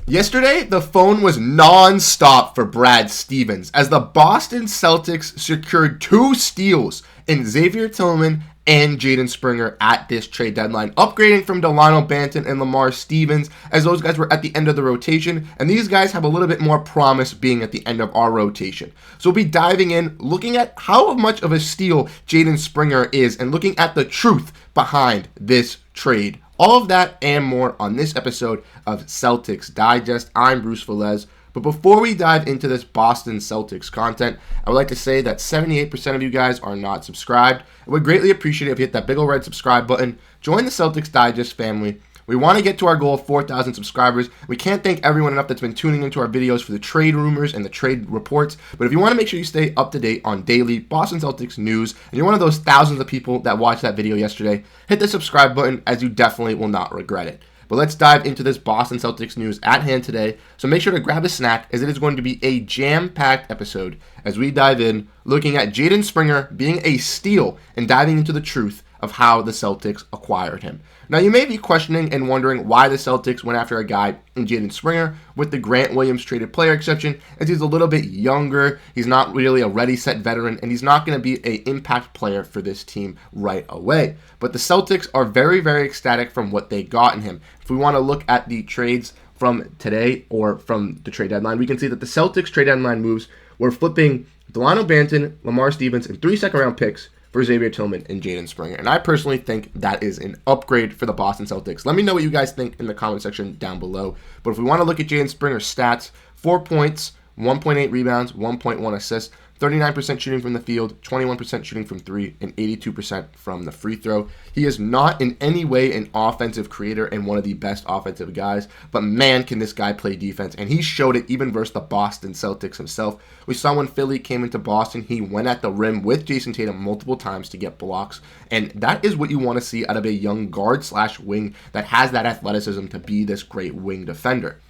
Yesterday, the phone was non-stop for Brad Stevens as the Boston Celtics secured 2 steals in Xavier Tillman and Jaden Springer at this trade deadline, upgrading from Dalano, Banton, and Lamar Stevens, as those guys were at the end of the rotation, and these guys have a little bit more promise being at the end of our rotation. So we'll be diving in, looking at how much of a steal Jaden Springer is, and looking at the truth behind this trade. All of that and more on this episode of Celtics Digest. I'm Bruce Veliz. But before we dive into this Boston Celtics content, I would like to say that 78% of you guys are not subscribed. I would greatly appreciate it if you hit that big old red subscribe button. Join the Celtics Digest family. We want to get to our goal of 4,000 subscribers. We can't thank everyone enough that's been tuning into our videos for the trade rumors and the trade reports. But if you want to make sure you stay up to date on daily Boston Celtics news, and you're one of those thousands of people that watched that video yesterday, hit the subscribe button, as you definitely will not regret it. But let's dive into this Boston Celtics news at hand today. So make sure to grab a snack, as it is going to be a jam-packed episode as we dive in, looking at Jaden Springer being a steal and diving into the truth of how the Celtics acquired him. Now, you may be questioning and wondering why the Celtics went after a guy in Jaden Springer with the Grant Williams traded player exception, as he's a little bit younger, he's not really a ready-set veteran, and he's not going to be an impact player for this team right away. But the Celtics are very, very ecstatic from what they got in him. If we want to look at the trades from today or from the trade deadline, we can see that the Celtics trade deadline moves were flipping Dalano, Banton, Lamar Stevens, and 3 second-round picks for Xavier Tillman and Jaden Springer. And I personally think that is an upgrade for the Boston Celtics. Let me know what you guys think in the comment section down below. But if we want to look at Jaden Springer's stats, 4 points, 1.8 rebounds, 1.1 assists, 39% shooting from the field, 21% shooting from 3, and 82% from the free throw. He is not in any way an offensive creator and one of the best offensive guys, but man, can this guy play defense, and he showed it even versus the Boston Celtics himself. We saw when Philly came into Boston, he went at the rim with Jayson Tatum multiple times to get blocks, and that is what you want to see out of a young guard/wing that has that athleticism to be this great wing defender.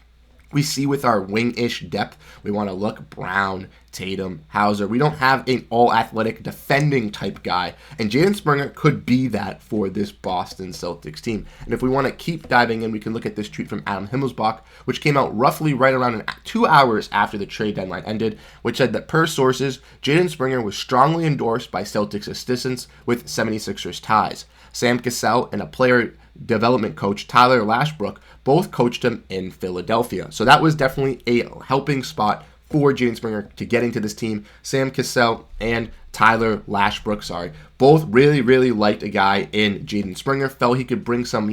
We see with our wing-ish depth, we want to look Brown, Tatum, Hauser. We don't have an all-athletic defending type guy, and Jaden Springer could be that for this Boston Celtics team. And if we want to keep diving in, we can look at this tweet from Adam Himmelsbach, which came out roughly right around 2 hours after the trade deadline ended, which said that per sources, Jaden Springer was strongly endorsed by Celtics assistants with 76ers ties. Sam Cassell and a player development coach, Tyler Lashbrook, both coached him in Philadelphia. So that was definitely a helping spot for Jaden Springer to get into this team. Sam Cassell and Tyler Lashbrook, both really, really liked a guy in Jaden Springer, felt he could bring some,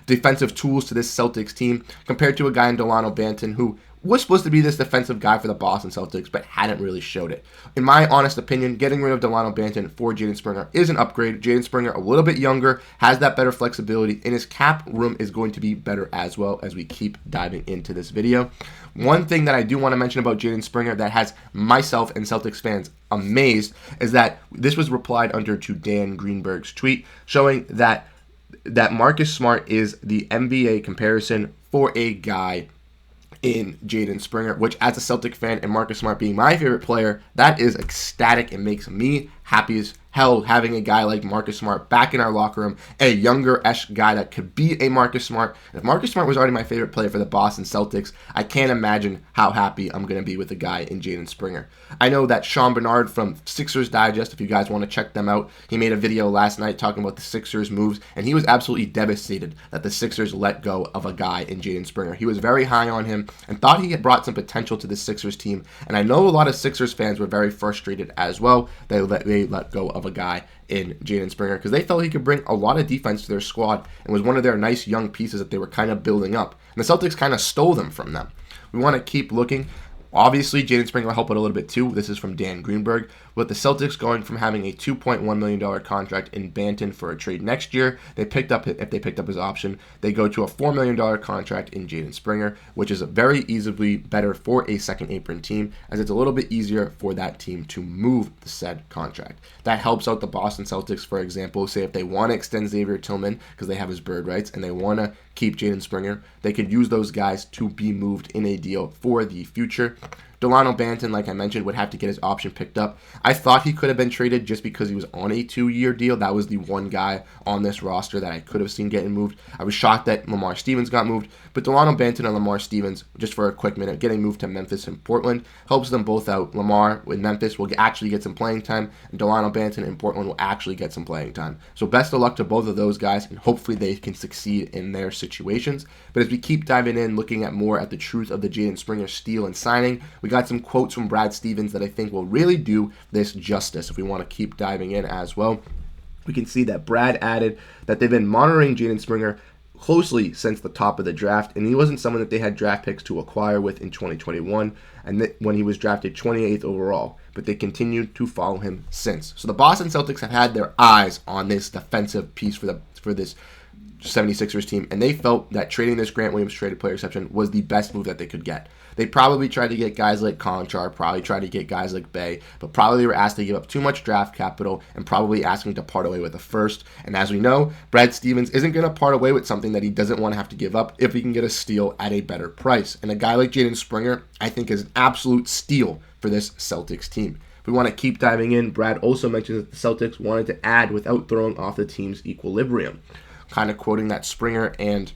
defensive tools to this Celtics team compared to a guy in Dalano Banton who was supposed to be this defensive guy for the Boston Celtics, but hadn't really showed it. In my honest opinion, getting rid of Dalano Banton for Jaden Springer is an upgrade. Jaden Springer, a little bit younger, has that better flexibility, and his cap room is going to be better as well as we keep diving into this video. One thing that I do want to mention about Jaden Springer that has myself and Celtics fans amazed is that this was replied under to Dan Greenberg's tweet, showing that Marcus Smart is the NBA comparison for a guy in Jaden Springer, which as a Celtic fan and Marcus Smart being my favorite player, that is ecstatic and makes me happy as hell having a guy like Marcus Smart back in our locker room, a younger-esh guy that could be a Marcus Smart. And if Marcus Smart was already my favorite player for the Boston Celtics, I can't imagine how happy I'm going to be with a guy in Jaden Springer. I know that Sean Bernard from Sixers Digest, if you guys want to check them out, he made a video last night talking about the Sixers moves, and he was absolutely devastated that the Sixers let go of a guy in Jaden Springer. He was very high on him and thought he had brought some potential to the Sixers team, and I know a lot of Sixers fans were very frustrated as well. They let go of a guy in Jaden Springer because they felt he could bring a lot of defense to their squad and was one of their nice young pieces that they were kind of building up. And the Celtics kind of stole them from them. We want to keep looking. Obviously, Jaden Springer will help out a little bit too. This is from Dan Greenberg. With the Celtics going from having a $2.1 million contract in Banton for a trade next year, if they picked up his option, they go to a $4 million contract in Jaden Springer, which is very easily better for a second apron team, as it's a little bit easier for that team to move the said contract. That helps out the Boston Celtics, for example. Say if they want to extend Xavier Tillman because they have his bird rights and they want to keep Jaden Springer, they could use those guys to be moved in a deal for the future. Delano Banton, like I mentioned, would have to get his option picked up. I thought he could have been traded just because he was on a 2-year deal. That was the one guy on this roster that I could have seen getting moved. I was shocked that Lamar Stevens got moved, but Delano Banton and Lamar Stevens, just for a quick minute, getting moved to Memphis and Portland helps them both out. Lamar with Memphis will actually get some playing time, and Delano Banton in Portland will actually get some playing time. So best of luck to both of those guys, and hopefully they can succeed in their situations. But as we keep diving in, looking at more at the truth of the Jaden Springer steal and signing, we got some quotes from Brad Stevens that I think will really do this justice if we want to keep diving in as well. We can see that Brad added that they've been monitoring Jaden Springer closely since the top of the draft, and he wasn't someone that they had draft picks to acquire with in 2021 and when he was drafted 28th overall, but they continued to follow him since. So the Boston Celtics have had their eyes on this defensive piece for this 76ers team, and they felt that trading this Grant Williams traded player exception was the best move that they could get. They probably tried to get guys like Conchar, probably tried to get guys like Bay, but probably were asked to give up too much draft capital and probably asking to part away with a first. And as we know, Brad Stevens isn't going to part away with something that he doesn't want to have to give up if he can get a steal at a better price. And a guy like Jaden Springer, I think, is an absolute steal for this Celtics team. If we want to keep diving in, Brad also mentioned that the Celtics wanted to add without throwing off the team's equilibrium. Kind of quoting that Springer and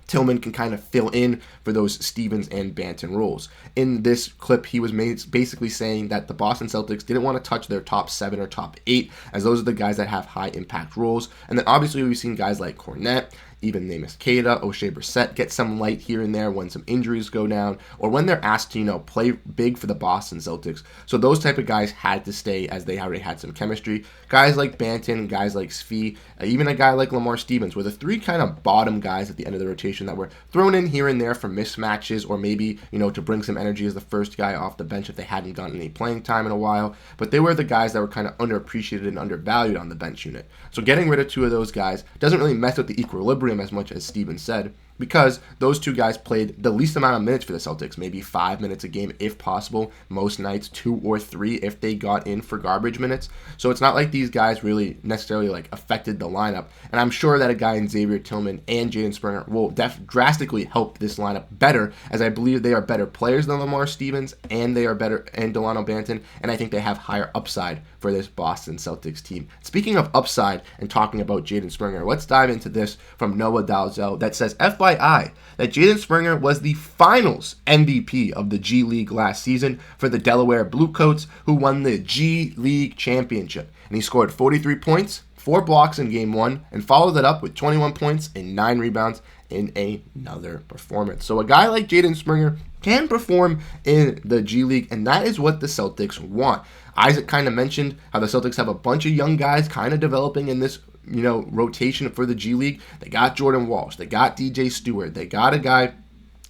Tillman can kind of fill in for those Stevens and Banton roles. In this clip, he was basically saying that the Boston Celtics didn't want to touch their top 7 or top 8, as those are the guys that have high impact roles. And then obviously we've seen guys like Kornet, even Neemias Queta, Oshae Brissett get some light here and there when some injuries go down, or when they're asked to, play big for the Boston Celtics. So those type of guys had to stay, as they already had some chemistry. Guys like Banton, guys like Svi, even a guy like Lamar Stevens were the 3 kind of bottom guys at the end of the rotation that were thrown in here and there for mismatches, or maybe, to bring some energy as the first guy off the bench if they hadn't gotten any playing time in a while. But they were the guys that were kind of underappreciated and undervalued on the bench unit. So getting rid of 2 of those guys doesn't really mess with the equilibrium as much as Stevens said, because those 2 guys played the least amount of minutes for the Celtics, maybe 5 minutes a game if possible, most nights 2 or 3 if they got in for garbage minutes. So it's not like these guys really necessarily affected the lineup, and I'm sure that a guy in Xavier Tillman and Jaden Springer will drastically help this lineup better, as I believe they are better players than Lamar Stevens, and they are better, and Delano Banton, and I think they have higher upside for this Boston Celtics team. Speaking of upside and talking about Jaden Springer, let's dive into this from Noah Dalzell that says, FYI, that Jaden Springer was the finals MVP of the G League last season for the Delaware Bluecoats, who won the G League championship. And he scored 43 points, 4 blocks in Game 1, and followed that up with 21 points and 9 rebounds in another performance. So a guy like Jaden Springer can perform in the G League, and that is what the Celtics want. Isaac kind of mentioned how the Celtics have a bunch of young guys kind of developing in this rotation for the G League. They got Jordan Walsh, they got DJ Stewart, they got a guy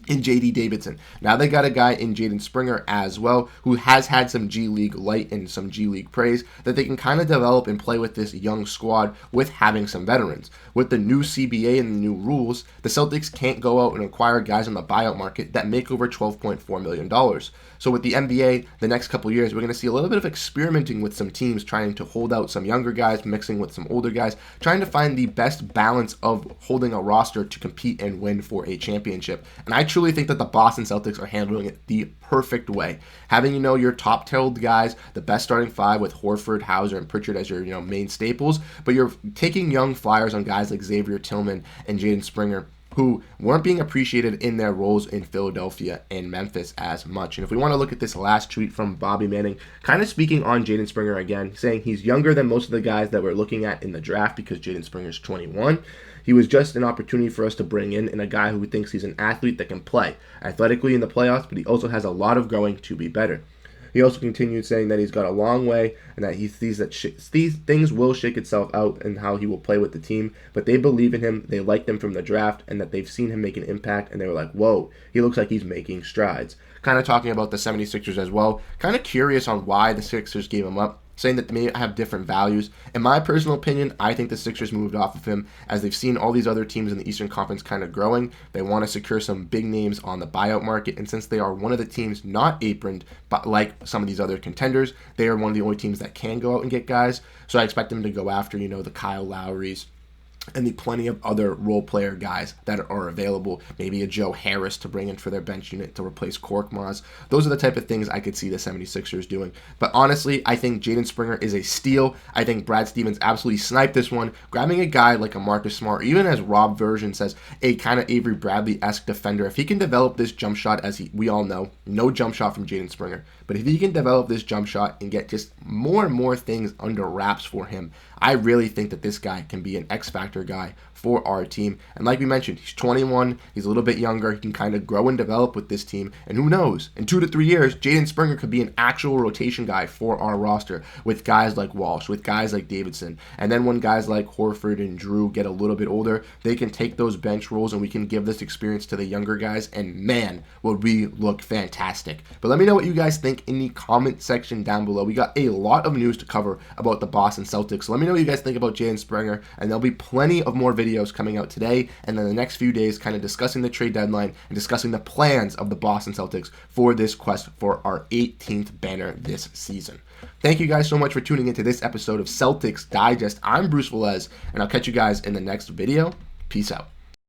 in J.D. Davison. Now they got a guy in Jaden Springer as well, who has had some G League light and some G League praise, that they can kind of develop and play with this young squad with having some veterans. With the new CBA and the new rules, the Celtics can't go out and acquire guys on the buyout market that make over $12.4 million. So with the NBA, the next couple years, we're going to see a little bit of experimenting with some teams, trying to hold out some younger guys, mixing with some older guys, trying to find the best balance of holding a roster to compete and win for a championship. And I truly think that the Boston Celtics are handling it the perfect way. Having, your top-tailed guys, the best starting 5 with Horford, Hauser, and Pritchard as your, main staples, but you're taking young flyers on guys like Xavier Tillman and Jaden Springer, who weren't being appreciated in their roles in Philadelphia and Memphis as much. And if we want to look at this last tweet from Bobby Manning, kind of speaking on Jaden Springer again, saying he's younger than most of the guys that we're looking at in the draft because Jaden Springer's 21. He was just an opportunity for us to bring in a guy who thinks he's an athlete that can play athletically in the playoffs, but he also has a lot of growing to be better. He also continued saying that he's got a long way and that he sees that these things will shake itself out and how he will play with the team. But they believe in him, they liked him from the draft, and that they've seen him make an impact, and they were like, whoa, he looks like he's making strides. Kind of talking about the 76ers as well. Kind of curious on why the Sixers gave him up, saying that they may have different values. In my personal opinion, I think the Sixers moved off of him as they've seen all these other teams in the Eastern Conference kind of growing. They want to secure some big names on the buyout market, and since they are one of the teams not aproned, but like some of these other contenders, they are one of the only teams that can go out and get guys. So I expect them to go after, the Kyle Lowrys, and the plenty of other role player guys that are available. Maybe a Joe Harris to bring in for their bench unit to replace Korkmaz. Those are the type of things I could see the 76ers doing. But honestly, I think Jaden Springer is a steal. I think Brad Stevens absolutely sniped this one, grabbing a guy like a Marcus Smart, even as Rob Version says, a kind of Avery Bradley-esque defender. If he can develop this jump shot, as we all know, no jump shot from Jaden Springer, but if he can develop this jump shot and get just more and more things under wraps for him, I really think that this guy can be an X Factor guy for our team. And like we mentioned, he's 21, he's a little bit younger, he can kind of grow and develop with this team, and who knows, in 2 to 3 years, Jaden Springer could be an actual rotation guy for our roster with guys like Walsh, with guys like Davison, and then when guys like Horford and Jrue get a little bit older, they can take those bench roles and we can give this experience to the younger guys, and man, would we look fantastic. But let me know what you guys think in the comment section down below. We got a lot of news to cover about the Boston Celtics, so let me know what you guys think about Jaden Springer, and there'll be plenty of more videos coming out today and then the next few days kind of discussing the trade deadline and discussing the plans of the Boston Celtics for this quest for our 18th banner this season. Thank you guys so much for tuning into this episode of Celtics Digest. I'm Bruce Velez, and I'll catch you guys in the next video. Peace out.